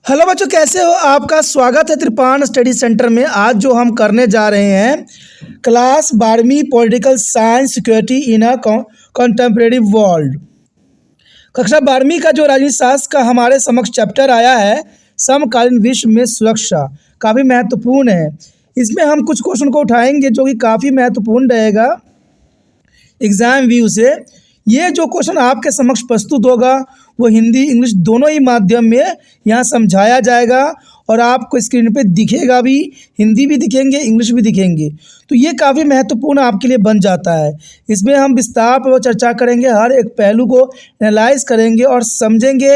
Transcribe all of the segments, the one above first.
Hello बच्चों, कैसे हो? आपका स्वागत है त्रिपान स्टडी सेंटर में। आज जो हम करने जा रहे हैं क्लास 12वीं political science security in a contemporary world. कक्षा 12वीं का जो राजनीति शास्त्र का हमारे समक्ष चैप्टर आया है, समकालीन विश्व में सुरक्षा, काफ़ी महत्वपूर्ण है। इसमें हम कुछ क्वेश्चन को उठाएंगे जो कि काफ़ी महत्वपूर्ण रहेगा एग्ज़ाम व्यू से। ये जो क्वेश्चन आपके समक्ष प्रस्तुत होगा वो हिंदी इंग्लिश दोनों ही माध्यम में यहाँ समझाया जाएगा और आपको स्क्रीन पे दिखेगा भी, हिंदी भी दिखेंगे इंग्लिश भी दिखेंगे। तो ये काफ़ी महत्वपूर्ण आपके लिए बन जाता है। इसमें हम विस्तार पर चर्चा करेंगे, हर एक पहलू को एनालाइज करेंगे और समझेंगे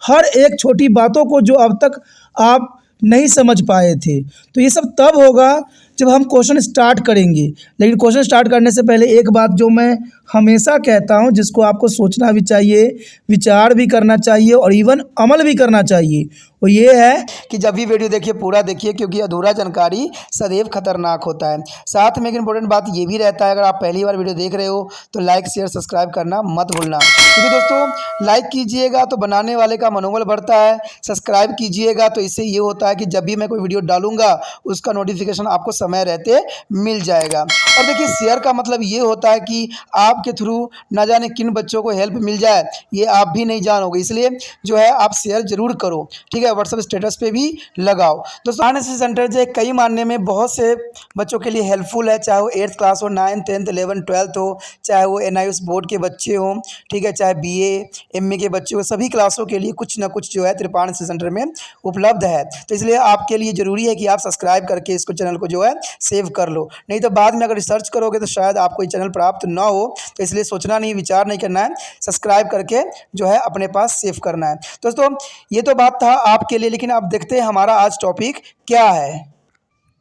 हर एक छोटी बातों को जो अब तक आप नहीं समझ पाए थे। तो ये सब तब होगा जब हम क्वेश्चन स्टार्ट करेंगे। लेकिन क्वेश्चन स्टार्ट करने से पहले एक बात जो मैं हमेशा कहता हूँ, जिसको आपको सोचना भी चाहिए, विचार भी करना चाहिए और इवन अमल भी करना चाहिए, वो ये है कि जब भी वीडियो देखिए पूरा देखिए, क्योंकि अधूरा जानकारी सदैव खतरनाक होता है। साथ में एक इंपॉर्टेंट बात ये भी रहता है, अगर आप पहली बार वीडियो देख रहे हो तो लाइक शेयर सब्सक्राइब करना मत भूलना, क्योंकि दोस्तों लाइक कीजिएगा तो बनाने वाले का मनोबल बढ़ता है, सब्सक्राइब कीजिएगा तो इससे ये होता है कि जब भी मैं कोई वीडियो डालूंगा उसका नोटिफिकेशन आपको समय रहते मिल जाएगा। और देखिए शेयर का मतलब ये होता है कि आपके थ्रू ना जाने किन बच्चों को हेल्प मिल जाए, ये आप भी नहीं जानोगे, इसलिए जो है आप शेयर जरूर करो, ठीक है। व्हाट्सएप स्टेटस पे भी लगाओ। दोस्तों एनएसएस सेंटर जो है कई मानने में बहुत से बच्चों के लिए हेल्पफुल है, चाहे वो 8th क्लास हो, 9th 10th 11th 12th हो, चाहे वो एनआईएस बोर्ड के बच्चे हों, ठीक है, चाहे बीए एमए के बच्चे हो, सभी क्लासों के लिए कुछ ना कुछ जो है त्रिपान एनएसएस सेंटर में उपलब्ध है। तो इसलिए आपके लिए ज़रूरी है कि आप सब्सक्राइब करके इसको चैनल को जो है सेव कर लो, नहीं तो बाद में अगर रिसर्च करोगे तो शायद आपको ये चैनल प्राप्त ना हो। तो इसलिए सोचना नहीं, विचार नहीं करना है, सब्सक्राइब करके जो है अपने पास सेव करना है। दोस्तों ये तो बात था आपके लिए, लेकिन अब देखते हैं हमारा आज टॉपिक क्या है।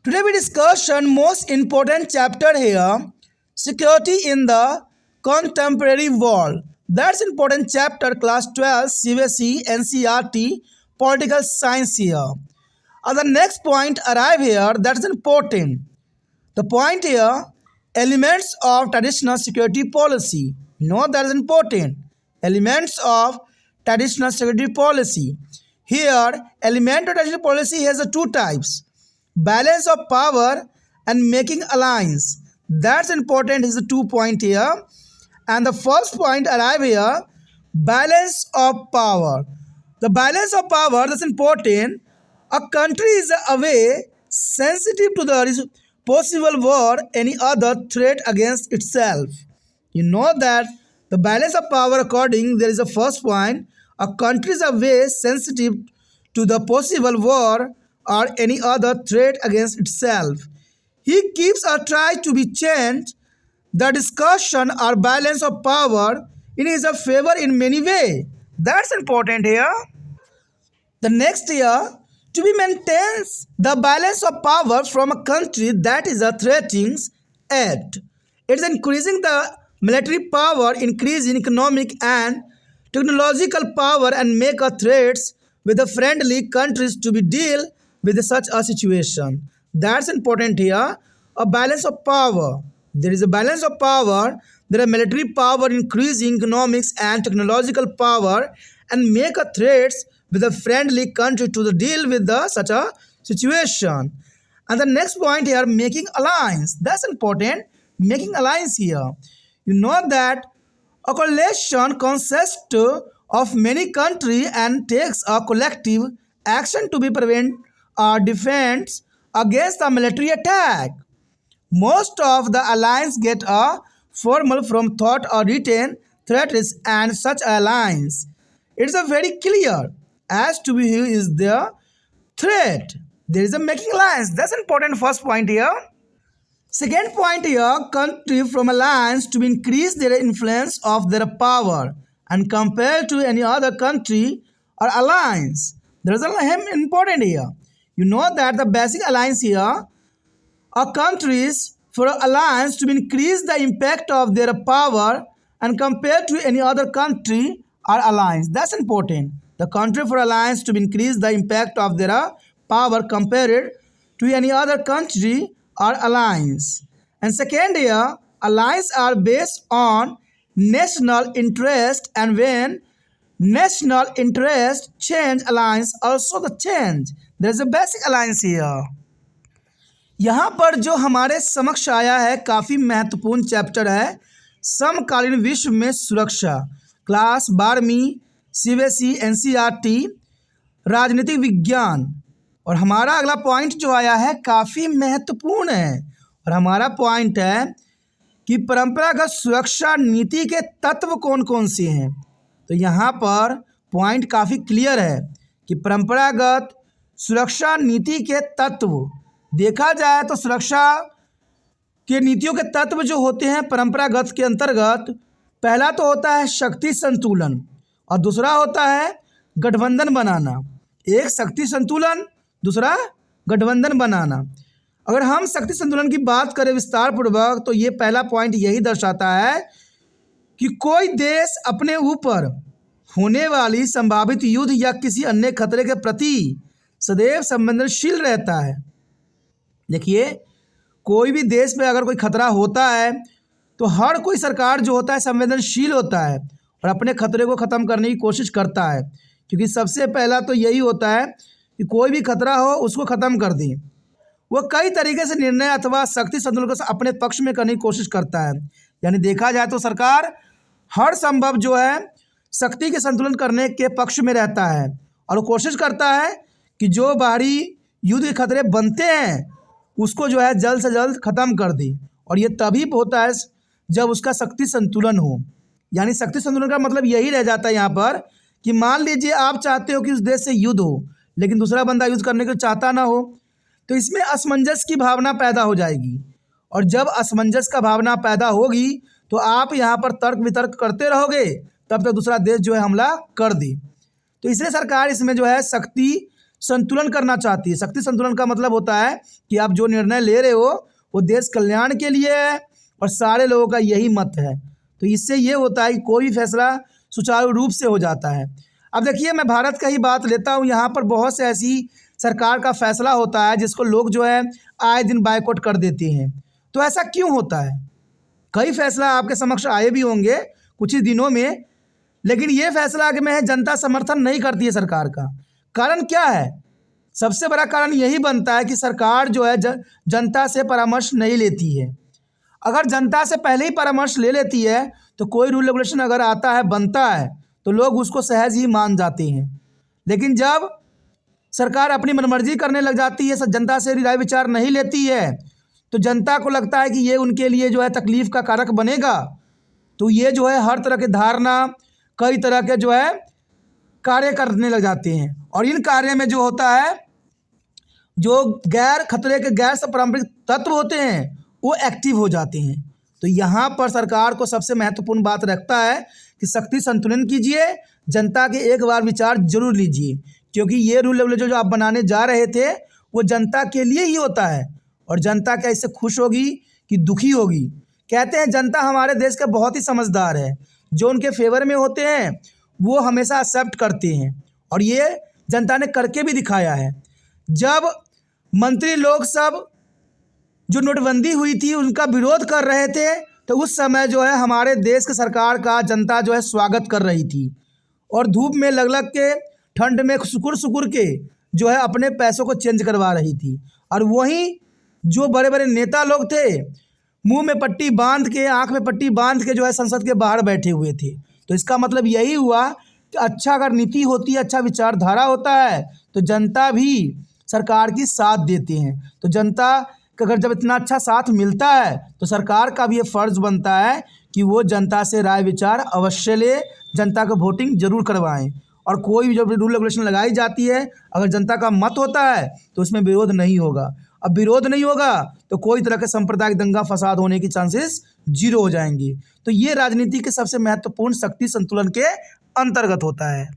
Today we discussion most important chapter here, security in the contemporary world. That's important chapter class 12 CBSE NCERT political science here. The next point arrive here, that's important. The point here, elements of traditional security policy. No, that is important. Elements of traditional security policy. Here, element of traditional policy has two types: balance of power and making alliance. That's important, is the 2 point here. And the first point arrive here, balance of power. The balance of power, that's important. A country is away sensitive to the possible war, any other threat against itself. You know that the balance of power, according, there is a first point. A country is away sensitive to the possible war or any other threat against itself. He keeps or tries to be changed the discussion or balance of power in his favor in many ways. That's important here. The next year, to be maintains the balance of power from a country that is a threatening it. It's increasing the military power, increasing economic and technological power, and make a threats with the friendly countries to be deal with such a situation. That's important here. A balance of power. There is a balance of power. There are military power, increasing economics and technological power, and make a threats with a friendly country to the deal with the such a situation. And the next point here, making alliance. That's important. Making alliance here. You know that a coalition consists of many countries and takes a collective action to be prevent or defense against a military attack. Most of the alliance get a formal from thought or written threats, and such alliance. It's a very clear as to be who is the threat. There is a making alliance. That's important first point here. Second point here, country from alliance to increase their influence of their power and compared to any other country or alliance. There is a important here. You know that the basic alliance here are countries for alliance to increase the impact of their power and compared to any other country or alliance. That's important. The country for alliance to increase the impact of their power compared to any other country or alliance. And second alliance are based on national interest, and when National interest change alliance also the change. There is a basic alliance here. यहाँ पर जो हमारे समक्ष आया है काफ़ी महत्वपूर्ण chapter है समकालीन विश्व में सुरक्षा, क्लास 12वीं CBSE NCERT राजनीतिक विज्ञान। और हमारा अगला पॉइंट जो आया है काफ़ी महत्वपूर्ण है और हमारा पॉइंट है कि परंपरागत सुरक्षा नीति के तत्व कौन कौन से हैं। तो यहाँ पर पॉइंट काफ़ी क्लियर है कि परंपरागत सुरक्षा नीति के तत्व देखा जाए तो सुरक्षा के नीतियों के तत्व जो होते हैं परंपरागत के अंतर्गत, पहला तो होता है शक्ति संतुलन और दूसरा होता है गठबंधन बनाना। एक शक्ति संतुलन, दूसरा गठबंधन बनाना। अगर हम शक्ति संतुलन की बात करें विस्तार पूर्वक तो ये पहला पॉइंट यही दर्शाता है कि कोई देश अपने ऊपर होने वाली संभावित युद्ध या किसी अन्य खतरे के प्रति सदैव संवेदनशील रहता है। देखिए, कोई भी देश में अगर कोई खतरा होता है तो हर कोई सरकार जो होता है संवेदनशील होता है और अपने खतरे को ख़त्म करने की कोशिश करता है, क्योंकि सबसे पहला तो यही होता है कि कोई भी खतरा हो उसको ख़त्म कर दें। वो कई तरीके से निर्णय अथवा शक्ति संतुलन को अपने पक्ष में करने की कोशिश करता है। यानी देखा जाए तो सरकार हर संभव जो है शक्ति के संतुलन करने के पक्ष में रहता है और कोशिश करता है कि जो बाहरी युद्ध के खतरे बनते हैं उसको जो है जल्द से जल्द ख़त्म कर दे। और ये तभी होता है जब उसका शक्ति संतुलन हो। यानी शक्ति संतुलन का मतलब यही रह जाता है यहाँ पर कि मान लीजिए आप चाहते हो कि उस देश से युद्ध हो लेकिन दूसरा बंदा युद्ध करने को चाहता ना हो, तो इसमें असमंजस की भावना पैदा हो जाएगी। और जब असमंजस का भावना पैदा होगी तो आप यहाँ पर तर्क वितर्क करते रहोगे, तब तक दूसरा देश जो है हमला कर दे। तो इसलिए सरकार इसमें जो है शक्ति संतुलन करना चाहती है। शक्ति संतुलन का मतलब होता है कि आप जो निर्णय ले रहे हो वो देश कल्याण के लिए है और सारे लोगों का यही मत है। तो इससे ये होता है कि कोई भी फैसला सुचारू रूप से हो जाता है। अब देखिए, मैं भारत का ही बात लेता हूँ। यहाँ पर बहुत से ऐसी सरकार का फैसला होता है जिसको लोग जो है आए दिन बायकॉट कर देते हैं। तो ऐसा क्यों होता है? कई फैसला आपके समक्ष आए भी होंगे कुछ ही दिनों में, लेकिन ये फैसला कि मैं जनता समर्थन नहीं करती है सरकार का। कारण क्या है? सबसे बड़ा कारण यही बनता है कि सरकार जो है जनता से परामर्श नहीं लेती है। अगर जनता से पहले ही परामर्श ले लेती है तो कोई रूल रेगुलेशन अगर आता है बनता है तो लोग उसको सहज ही मान जाते हैं। लेकिन जब सरकार अपनी मनमर्जी करने लग जाती है, जनता से राय विचार नहीं लेती है, तो जनता को लगता है कि ये उनके लिए जो है तकलीफ़ का कारक बनेगा। तो ये जो है हर तरह के धारणा, कई तरह के जो है कार्य करने लग जाते हैं। और इन कार्य में जो होता है जो गैर खतरे के गैर पारंपरिक तत्व होते हैं वो एक्टिव हो जाते हैं। तो यहाँ पर सरकार को सबसे महत्वपूर्ण बात रखता है कि शक्ति संतुलन कीजिए, जनता के एक बार विचार जरूर लीजिए, क्योंकि ये रूल रेगुलेशन जो आप बनाने जा रहे थे वो जनता के लिए ही होता है। और जनता क्या इससे खुश होगी कि दुखी होगी? कहते हैं जनता हमारे देश का बहुत ही समझदार है, जो उनके फेवर में होते हैं वो हमेशा एक्सेप्ट करते हैं। और ये जनता ने करके भी दिखाया है। जब मंत्री लोग सब जो नोटबंदी हुई थी उनका विरोध कर रहे थे तो उस समय जो है हमारे देश की सरकार का जनता जो है स्वागत कर रही थी और धूप में लग लग के, ठंड में सुकुर के जो है अपने पैसों को चेंज करवा रही थी। और वहीं जो बड़े बड़े नेता लोग थे मुंह में पट्टी बांध के, आंख में पट्टी बांध के जो है संसद के बाहर बैठे हुए थे। तो इसका मतलब यही हुआ कि अच्छा अगर नीति होती है, अच्छा विचारधारा होता है तो जनता भी सरकार की साथ देते हैं। तो जनता का अगर जब इतना अच्छा साथ मिलता है तो सरकार का भी ये फ़र्ज़ बनता है कि वो जनता से राय विचार अवश्य ले, जनता को वोटिंग जरूर करवाएं। और कोई भी जब रूल रेगुलेशन लगाई जाती है अगर जनता का मत होता है तो उसमें विरोध नहीं होगा। अब विरोध नहीं होगा तो कोई तरह के सांप्रदायिक दंगा फसाद होने की चांसेस जीरो हो जाएंगे। तो ये राजनीति के सबसे महत्वपूर्ण शक्ति संतुलन के अंतर्गत होता है।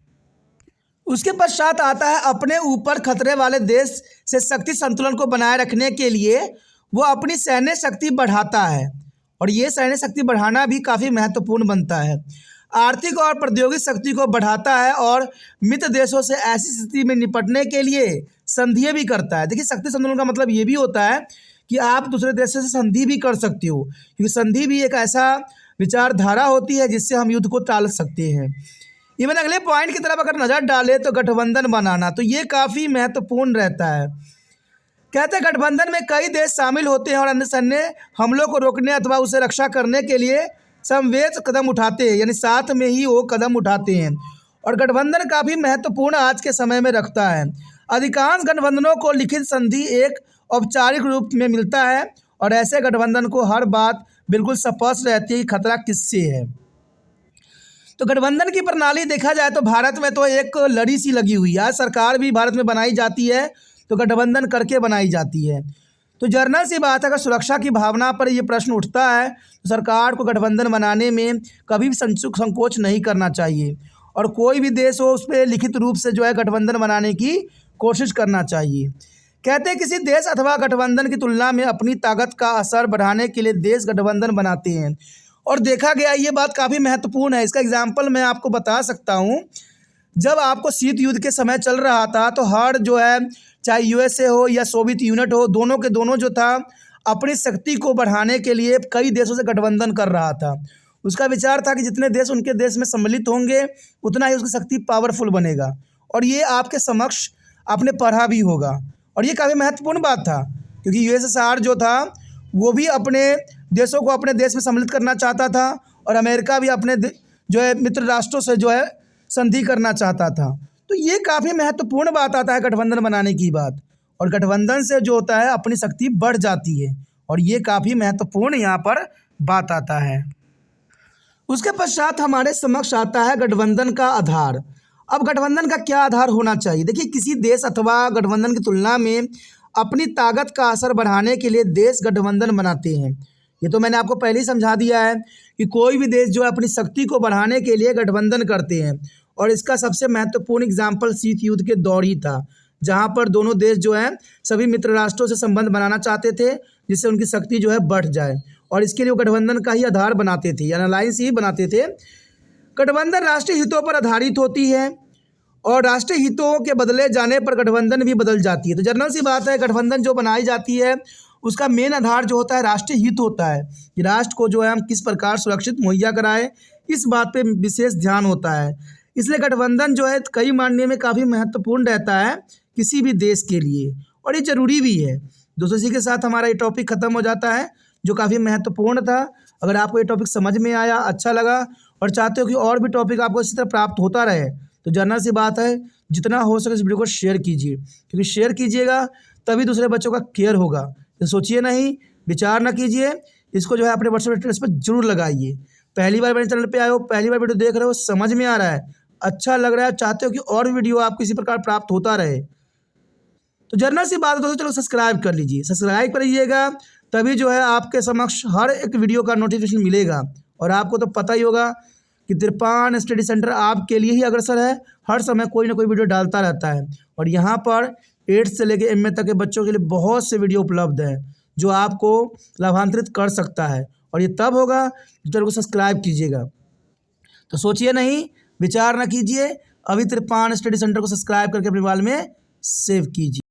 उसके पश्चात आता है अपने ऊपर खतरे वाले देश से शक्ति संतुलन को बनाए रखने के लिए वो अपनी सैन्य शक्ति बढ़ाता है। और ये सैन्य शक्ति बढ़ाना भी काफ़ी महत्वपूर्ण बनता है। आर्थिक और प्रौद्योगिक शक्ति को बढ़ाता है और मित्र देशों से ऐसी स्थिति में निपटने के लिए संधियाँ भी करता है। देखिए, शक्ति संतुलन का मतलब ये भी होता है कि आप दूसरे देश से संधि भी कर सकते हो, क्योंकि संधि भी एक ऐसा विचारधारा होती है जिससे हम युद्ध को टाल सकते हैं। इवन अगले पॉइंट की तरफ अगर नज़र डालें तो गठबंधन बनाना, तो ये काफ़ी महत्वपूर्ण रहता है। कहते हैं गठबंधन में कई देश शामिल होते हैं और अन्य सैन्य हमलों को रोकने अथवा उसे रक्षा करने के लिए समवेत कदम उठाते हैं, यानी साथ में ही वो कदम उठाते हैं। और गठबंधन काफ़ी महत्वपूर्ण आज के समय में रखता है। अधिकांश गठबंधनों को लिखित संधि एक औपचारिक रूप में मिलता है और ऐसे गठबंधन को हर बात बिल्कुल स्पष्ट रहती है कि खतरा किससे है। तो गठबंधन की प्रणाली देखा जाए तो भारत में तो एक लड़ी सी लगी हुई है। आज सरकार भी भारत में बनाई जाती है तो गठबंधन करके बनाई जाती है। तो जर्नल सी बात है, अगर सुरक्षा की भावना पर ये प्रश्न उठता है तो सरकार को गठबंधन बनाने में कभी भी संकोच नहीं करना चाहिए और कोई भी देश हो उस पर लिखित रूप से जो है गठबंधन बनाने की कोशिश करना चाहिए। कहते हैं किसी देश अथवा गठबंधन की तुलना में अपनी ताकत का असर बढ़ाने के लिए देश गठबंधन बनाते हैं और देखा गया ये बात काफ़ी महत्वपूर्ण है। इसका एग्जाम्पल मैं आपको बता सकता हूँ। जब आपको शीत युद्ध के समय चल रहा था तो हर जो है चाहे यूएसए हो या सोवियत यूनिट हो, दोनों के दोनों जो था अपनी शक्ति को बढ़ाने के लिए कई देशों से गठबंधन कर रहा था। उसका विचार था कि जितने देश उनके देश में सम्मिलित होंगे उतना ही उसकी शक्ति पावरफुल बनेगा और ये आपके समक्ष आपने पढ़ा भी होगा और ये काफ़ी महत्वपूर्ण बात था क्योंकि यूएसएसआर जो था वो भी अपने देशों को अपने देश में सम्मिलित करना चाहता था और अमेरिका भी अपने जो है मित्र राष्ट्रों से जो है संधि करना चाहता था। तो ये काफ़ी महत्वपूर्ण बात आता है गठबंधन बनाने की बात, और गठबंधन से जो होता है अपनी शक्ति बढ़ जाती है और ये काफ़ी महत्वपूर्ण यहाँ पर बात आता है। उसके पश्चात हमारे समक्ष आता है गठबंधन का आधार। अब गठबंधन का क्या आधार होना चाहिए? देखिए, किसी देश अथवा गठबंधन की तुलना में अपनी ताकत का असर बढ़ाने के लिए देश गठबंधन बनाते हैं। ये तो मैंने आपको पहले ही समझा दिया है कि कोई भी देश जो है अपनी शक्ति को बढ़ाने के लिए गठबंधन करते हैं और इसका सबसे महत्वपूर्ण एग्जाम्पल शीत युद्ध के दौर ही था, जहाँ पर दोनों देश जो है सभी मित्र राष्ट्रों से संबंध बनाना चाहते थे जिससे उनकी शक्ति जो है बढ़ जाए और इसके लिए वो गठबंधन का ही आधार बनाते थे, यानी अलायंस ही बनाते थे। गठबंधन राष्ट्रीय हितों पर आधारित होती है और राष्ट्रीय हितों के बदले जाने पर गठबंधन भी बदल जाती है। तो जनरल सी बात है, गठबंधन जो बनाई जाती है उसका मेन आधार जो होता है राष्ट्रीय हित होता है कि राष्ट्र को जो है हम किस प्रकार सुरक्षित मुहैया कराएं, इस बात पे विशेष ध्यान होता है। इसलिए गठबंधन जो है कई मायने में काफ़ी महत्वपूर्ण रहता है किसी भी देश के लिए और ये ज़रूरी भी है। दोस्तों, इसी के साथ हमारा ये टॉपिक ख़त्म हो जाता है जो काफ़ी महत्वपूर्ण था। अगर आपको ये टॉपिक समझ में आया, अच्छा लगा और चाहते हो कि और भी टॉपिक आपको इसी तरह प्राप्त होता रहे तो जनरल सी बात है जितना हो सके इस वीडियो को शेयर कीजिए, क्योंकि शेयर कीजिएगा तभी दूसरे बच्चों का केयर होगा। तो सोचिए नहीं, विचार ना कीजिए, इसको जो है अपने व्हाट्सएप स्टेटस पर जरूर लगाइए। पहली बार मेरे चैनल पे आए हो, पहली बार वीडियो देख रहे हो, समझ में आ रहा है, अच्छा लग रहा है, चाहते हो कि और भी वीडियो आपको इसी प्रकार प्राप्त होता रहे तो जनरल सी बात है दोस्तों, चलो सब्सक्राइब कर लीजिए। सब्सक्राइब करिएगा तभी जो है आपके समक्ष हर एक वीडियो का नोटिफिकेशन मिलेगा और आपको तो पता ही होगा कि तिरपान स्टडी सेंटर आपके लिए ही अग्रसर है, हर समय कोई ना कोई वीडियो डालता रहता है और यहाँ पर 8 से लेकर MA तक के बच्चों के लिए बहुत से वीडियो उपलब्ध है जो आपको लाभान्वित कर सकता है और ये तब होगा जब चैनल को सब्सक्राइब कीजिएगा। तो सोचिए नहीं, विचार ना कीजिए, अभी तिरपान स्टडी सेंटर को सब्सक्राइब करके अपने मोबाइल में सेव कीजिए।